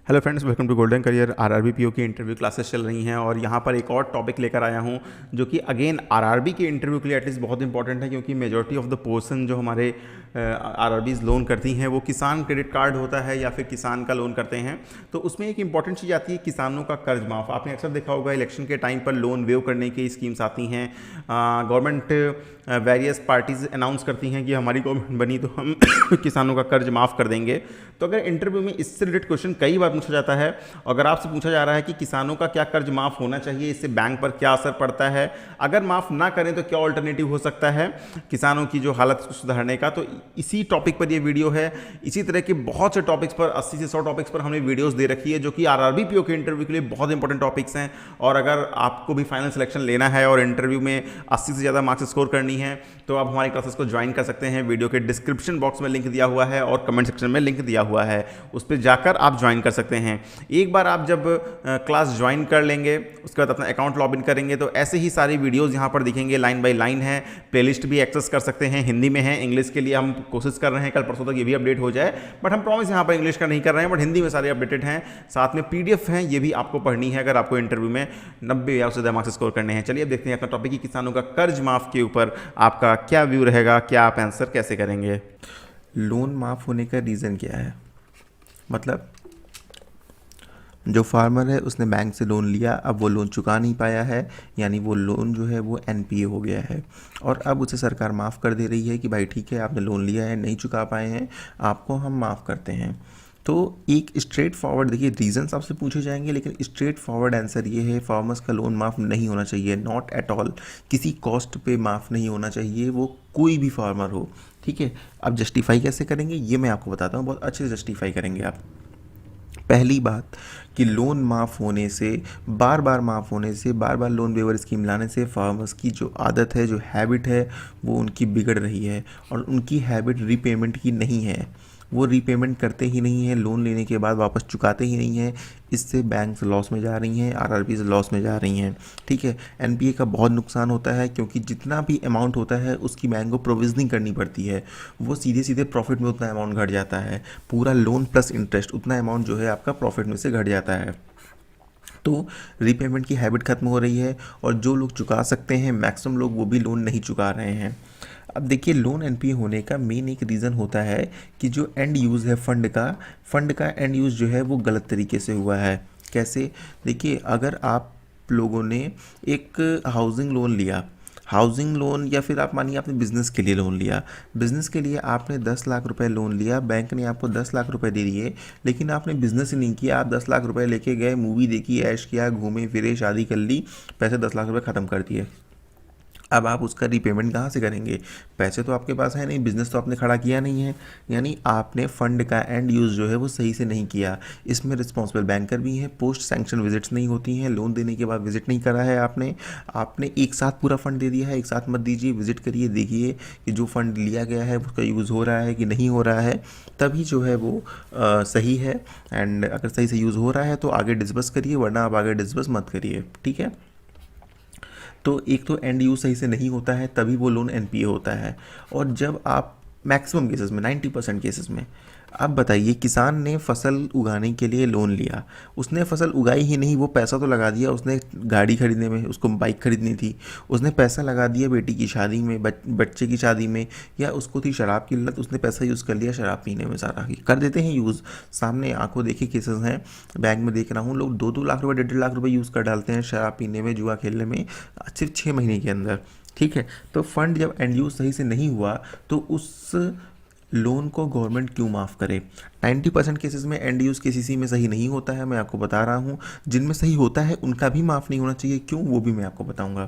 Hello friends, welcome to golden career. RRB PO की interview classes चल रही हैं और यहाँ पर एक और टॉपिक लेकर आया हूँ जो कि अगेन आरआरबी के इंटरव्यू के लिए एटलीस्ट बहुत इंपॉर्टेंट है, क्योंकि मेजॉरिटी ऑफ द पर्सन जो हमारे आरआरबीज लोन करती हैं वो किसान क्रेडिट कार्ड होता है या फिर किसान का लोन करते हैं। तो उसमें एक इंपॉर्टेंट चीज़ आती है किसानों का कर्ज माफ़। आपने अक्सर देखा होगा इलेक्शन के टाइम पर लोन वेव करने की स्कीम्स आती हैं। गवर्नमेंट वेरियस पार्टीज अनाउंस करती हैं कि हमारी गवर्नमेंट बनी तो हम किसानों का कर्ज माफ़ कर देंगे। तो अगर इंटरव्यू में इससे रिलेटेड क्वेश्चन कई बार पूछा जाता है, अगर आपसे पूछा जा रहा है कि किसानों का क्या कर्ज माफ़ होना चाहिए, इससे बैंक पर क्या असर पड़ता है, अगर माफ़ ना करें तो क्या ऑल्टरनेटिव हो सकता है किसानों की जो हालत को सुधारने का, तो इसी टॉपिक पर ये वीडियो है। इसी तरह के बहुत से टॉपिक्स पर 80 से 100 टॉपिक्स पर हमने वीडियोस दे रखी है जो कि आरआरबी पीओ के इंटरव्यू के लिए बहुत इंपॉर्टेंट टॉपिक्स हैं। और अगर आपको भी फाइनल सिलेक्शन लेना है और इंटरव्यू में 80 से ज़्यादा मार्क्स स्कोर करनी है तो आप हमारी क्लासेस को ज्वाइन कर सकते हैं। वीडियो के डिस्क्रिप्शन बॉक्स में लिंक दिया हुआ है और कमेंट सेक्शन में लिंक दिया हुआ है, उस पर जाकर आप ज्वाइन कर सकते हैं। एक बार आप जब क्लास ज्वाइन कर लेंगे उसके बाद अपना अकाउंट लॉगिन करेंगे तो ऐसे ही सारी वीडियोस यहाँ पर दिखेंगे, लाइन बाय लाइन है। प्लेलिस्ट भी एक्सेस कर सकते हैं, हिंदी में है, इंग्लिश के लिए हम कोशिश कर रहे हैं कल परसों तक ये भी अपडेट हो जाए, बट हम प्रॉमिस यहाँ पर इंग्लिश का नहीं कर रहे हैं, बट हिंदी में सारे अपडेटेड हैं। साथ में पीडीएफ हैं, ये भी आपको पढ़नी है अगर आपको इंटरव्यू में 90 या उससे ज़्यादा मार्क्स स्कोर करने हैं। चलिए अब देखते हैं अपना टॉपिक कि किसानों का कर्ज माफ़ के ऊपर आपका क्या व्यू रहेगा, क्या आप आंसर कैसे करेंगे। लोन माफ़ होने का रीज़न क्या है? मतलब जो फार्मर है उसने बैंक से लोन लिया, अब वो लोन चुका नहीं पाया है, यानी वो लोन जो है वो एनपीए हो गया है और अब उसे सरकार माफ़ कर दे रही है कि भाई ठीक है, आपने लोन लिया है, नहीं चुका पाए हैं, आपको हम माफ़ करते हैं। तो एक स्ट्रेट फॉरवर्ड, देखिए रीजंस आपसे पूछे जाएंगे लेकिन स्ट्रेट फॉरवर्ड आंसर ये है, फार्मर्स का लोन माफ़ नहीं होना चाहिए, नॉट एट ऑल। किसी कॉस्ट पे माफ़ नहीं होना चाहिए, वो कोई भी फार्मर हो। ठीक है, अब जस्टिफाई कैसे करेंगे ये मैं आपको बताता हूँ, बहुत अच्छे से जस्टिफाई करेंगे आप। पहली बात कि लोन माफ़ होने से, बार बार माफ़ होने से, बार बार लोन वेवर स्कीम लाने से फार्मर्स की जो आदत है, जो हैबिट है, वो उनकी बिगड़ रही है और उनकी हैबिट रीपेमेंट की नहीं है। वो रीपेमेंट करते ही नहीं है, लोन लेने के बाद वापस चुकाते ही नहीं है। इससे बैंक्स लॉस में जा रही हैं, आरआरबीज लॉस में जा रही हैं। ठीक है, एनपीए का बहुत नुकसान होता है क्योंकि जितना भी अमाउंट होता है उसकी बैंक को प्रोविजनिंग करनी पड़ती है, वो सीधे सीधे प्रॉफिट में उतना अमाउंट घट जाता है। पूरा लोन प्लस इंटरेस्ट उतना अमाउंट जो है आपका प्रॉफिट में से घट जाता है। तो रीपेमेंट की हैबिट खत्म हो रही है और जो लोग चुका सकते हैं, मैक्सिमम लोग वो भी लोन नहीं चुका रहे हैं। अब देखिए, लोन एनपीए होने का मेन एक रीज़न होता है कि जो एंड यूज़ है फंड का एंड यूज़ जो है वो गलत तरीके से हुआ है। कैसे? देखिए, अगर आप लोगों ने एक हाउसिंग लोन लिया, हाउसिंग लोन, या फिर आप मानिए आपने बिज़नेस के लिए लोन लिया, बिज़नेस के लिए आपने 10 लाख रुपए लोन लिया, बैंक ने आपको 10 लाख रुपए दे दिए, लेकिन आपने बिज़नेस ही नहीं किया, आप 10 लाख रुपए लेके गए, मूवी देखी, ऐश किया, घूमे फिरे, शादी कर ली, पैसे 10 लाख रुपए ख़त्म कर दिए। अब आप उसका रीपेमेंट कहाँ से करेंगे? पैसे तो आपके पास है नहीं, बिज़नेस तो आपने खड़ा किया नहीं है, यानी आपने फ़ंड का एंड यूज़ जो है वो सही से नहीं किया। इसमें रिस्पॉन्सिबल बैंकर भी हैं, पोस्ट सैंक्शन विजिट्स नहीं होती हैं, लोन देने के बाद विजिट नहीं करा है आपने, आपने एक साथ पूरा फ़ंड दे दिया है। एक साथ मत दीजिए, विजिट करिए, देखिए कि जो फ़ंड लिया गया है उसका यूज़ हो रहा है कि नहीं हो रहा है, तभी जो है वो सही है। एंड अगर सही से यूज़ हो रहा है तो आगे डिस्बर्स करिए, वरना आप आगे डिस्बर्स मत करिए। ठीक है, तो एक तो एंड यूज सही से नहीं होता है, तभी वो लोन एनपीए होता है। और जब आप मैक्सिमम केसेस में, 90% केसेस में, अब बताइए, किसान ने फसल उगाने के लिए लोन लिया, उसने फसल उगाई ही नहीं, वो पैसा तो लगा दिया, उसने गाड़ी खरीदने में, उसको बाइक खरीदनी थी, उसने पैसा लगा दिया बेटी की शादी में, बच्चे की शादी में, या उसको थी शराब की लत, उसने पैसा यूज़ कर लिया शराब पीने में। सारा कर देते हैं यूज़, सामने आंखों देखे केसेस हैं, बैंक में देख रहा हूँ, लोग 2-2 लाख रुपये, 1.5 लाख रुपये यूज़ कर डालते हैं शराब पीने में, जुआ खेलने में, सिर्फ 6 महीने के अंदर। ठीक है, तो फंड जब एंड यूज सही से नहीं हुआ तो उस लोन को गवर्नमेंट क्यों माफ़ करे? 90% केसेस में एंड यूज़ केसीसी में सही नहीं होता है, मैं आपको बता रहा हूँ। जिनमें सही होता है उनका भी माफ़ नहीं होना चाहिए, क्यों, वो भी मैं आपको बताऊँगा।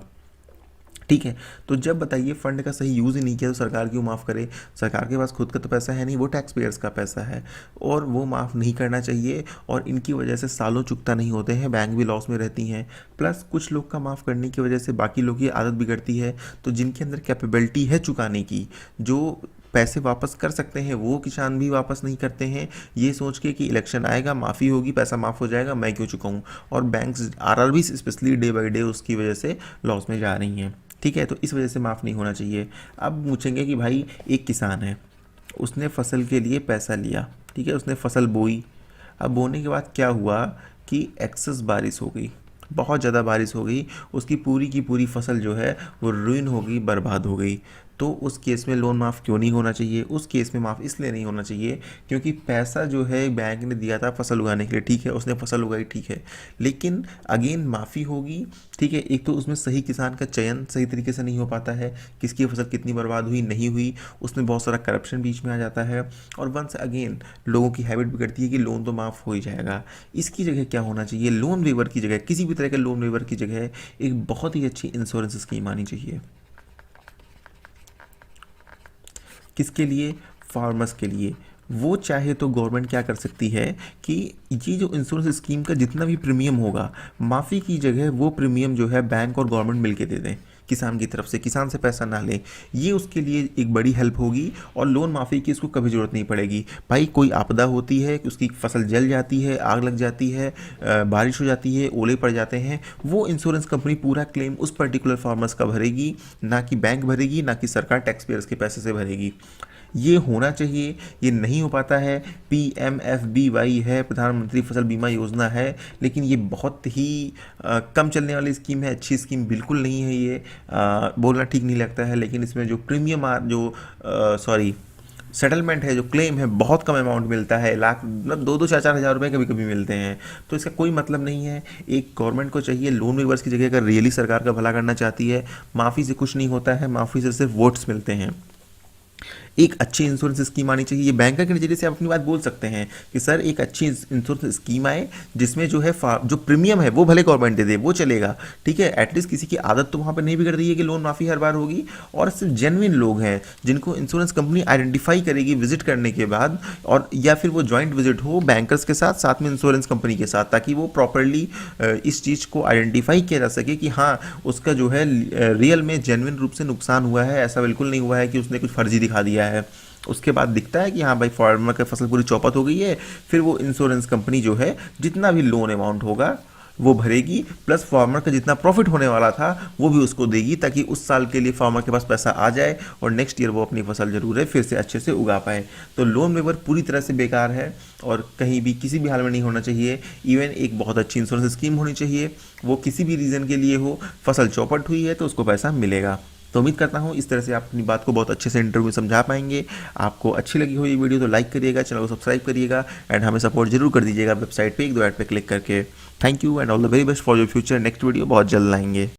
ठीक है, तो जब बताइए फंड का सही यूज़ ही नहीं किया तो सरकार क्यों माफ़ करे? सरकार के पास खुद का तो पैसा है नहीं, वो टैक्स पेयर्स का पैसा है और वो माफ़ नहीं करना चाहिए। और इनकी वजह से सालों चुकता नहीं होते हैं, बैंक भी लॉस में रहती हैं। प्लस कुछ लोग का माफ़ करने की वजह से बाकी लोग की आदत बिगड़ती है। तो जिनके अंदर कैपेबिलिटी है चुकाने की, जो पैसे वापस कर सकते हैं, वो किसान भी वापस नहीं करते हैं, ये सोच के कि इलेक्शन आएगा, माफ़ी होगी, पैसा माफ़ हो जाएगा, मैं क्यों चुकाऊँ। और banks, RRB specially, day by day उसकी वजह से लॉस में जा रही हैं। ठीक है, तो इस वजह से माफ़ नहीं होना चाहिए। अब पूछेंगे कि भाई एक किसान है, उसने फसल के लिए पैसा लिया, ठीक है, उसने फसल बोई, अब बोने के बाद क्या हुआ कि एक्सेस बारिश हो गई, बहुत ज़्यादा बारिश हो गई, उसकी पूरी की पूरी फसल जो है वो रुइन हो गई, बर्बाद हो गई। तो उस केस में लोन माफ़ क्यों नहीं होना चाहिए? उस केस में माफ़ इसलिए नहीं होना चाहिए क्योंकि पैसा जो है बैंक ने दिया था फसल उगाने के लिए, ठीक है, उसने फसल उगाई, ठीक है, लेकिन अगेन माफ़ी होगी, ठीक है। एक तो उसमें सही किसान का चयन सही तरीके से नहीं हो पाता है, किसकी फसल कितनी बर्बाद हुई नहीं हुई, उसमें बहुत सारा करप्शन बीच में आ जाता है, और वंस अगेन लोगों की हैबिट बिगड़ती है कि लोन तो माफ़ हो ही जाएगा। इसकी जगह क्या होना चाहिए? लोन वेवर की जगह, किसी भी तरह के लोन वेवर की जगह एक बहुत ही अच्छी इंश्योरेंस स्कीम आनी चाहिए। किसके लिए? फार्मर्स के लिए। वो चाहे तो गवर्नमेंट क्या कर सकती है कि ये जो इंश्योरेंस स्कीम का जितना भी प्रीमियम होगा, माफ़ी की जगह वो प्रीमियम जो है बैंक और गवर्नमेंट मिलके दे दें किसान की तरफ से, किसान से पैसा ना लें। ये उसके लिए एक बड़ी हेल्प होगी और लोन माफ़ी की उसको कभी ज़रूरत नहीं पड़ेगी। भाई कोई आपदा होती है कि उसकी फसल जल जाती है, आग लग जाती है, बारिश हो जाती है, ओले पड़ जाते हैं, वो इंश्योरेंस कंपनी पूरा क्लेम उस पर्टिकुलर फार्मर्स का भरेगी, ना कि बैंक भरेगी, ना कि सरकार टैक्स पेयर्स के पैसे से भरेगी। ये होना चाहिए, ये नहीं हो पाता है। PMFBY है, प्रधानमंत्री फसल बीमा योजना है, लेकिन ये बहुत ही कम चलने वाली स्कीम है, अच्छी स्कीम बिल्कुल नहीं है ये। बोलना ठीक नहीं लगता है, लेकिन इसमें जो प्रीमियम सेटलमेंट है, जो क्लेम है, बहुत कम अमाउंट मिलता है, लाख मतलब 2-4 हज़ार रुपये कभी कभी मिलते हैं, तो इसका कोई मतलब नहीं है। एक गवर्नमेंट को चाहिए लोन वेवर्स की जगह, अगर रियली सरकार का भला करना चाहती है, माफ़ी से कुछ नहीं होता है, माफ़ी से सिर्फ वोट्स मिलते हैं। एक अच्छी इंश्योरेंस स्कीम आनी चाहिए। ये बैंकर के नज़रिए से आप अपनी बात बोल सकते हैं कि सर एक अच्छी इंश्योरेंस स्कीम आए जिसमें जो है जो प्रीमियम है वो भले गवर्नमेंट दे दे, वो चलेगा, ठीक है। एटलीस्ट किसी की आदत तो वहाँ पर नहीं बिगड़ रही है कि लोन माफ़ी हर बार होगी, और सिर्फ जेन्युइन लोग हैं जिनको इंश्योरेंस कंपनी आइडेंटिफाई करेगी विजिट करने के बाद, और या फिर वो जॉइंट विजिट हो बैंकर्स के साथ, साथ में इंश्योरेंस कंपनी के साथ, ताकि वो प्रॉपरली इस चीज़ को आइडेंटिफाई किया जा सके कि हाँ उसका जो है रियल में जेन्युइन रूप से नुकसान हुआ है, ऐसा बिल्कुल नहीं हुआ है कि उसने कुछ फर्जी दिखा दिया है। उसके बाद दिखता है कि हाँ भाई फार्मर की फसल पूरी चौपट हो गई है, फिर वो इंश्योरेंस कंपनी जो है जितना भी लोन अमाउंट होगा वो भरेगी, प्लस फार्मर का जितना प्रॉफिट होने वाला था वो भी उसको देगी, ताकि उस साल के लिए फार्मर के पास पैसा आ जाए और नेक्स्ट ईयर वो अपनी फसल जरूर है फिर से अच्छे से उगा पाए। तो लोन वेवर पूरी तरह से बेकार है और कहीं भी किसी भी हाल में नहीं होना चाहिए। इवन एक बहुत अच्छी इंश्योरेंस स्कीम होनी चाहिए, वो किसी भी रीज़न के लिए हो, फसल चौपट हुई है तो उसको पैसा मिलेगा। तो उम्मीद करता हूँ इस तरह से आप अपनी बात को बहुत अच्छे से इंटरव्यू में समझा पाएंगे। आपको अच्छी लगी हो ये वीडियो तो लाइक करिएगा, चैनल को सब्सक्राइब करिएगा एंड हमें सपोर्ट जरूर कर दीजिएगा वेबसाइट पे 1-2 ऐड पे क्लिक करके। Thank you and all the very best for your future. Next video बहुत जल्द लाएंगे।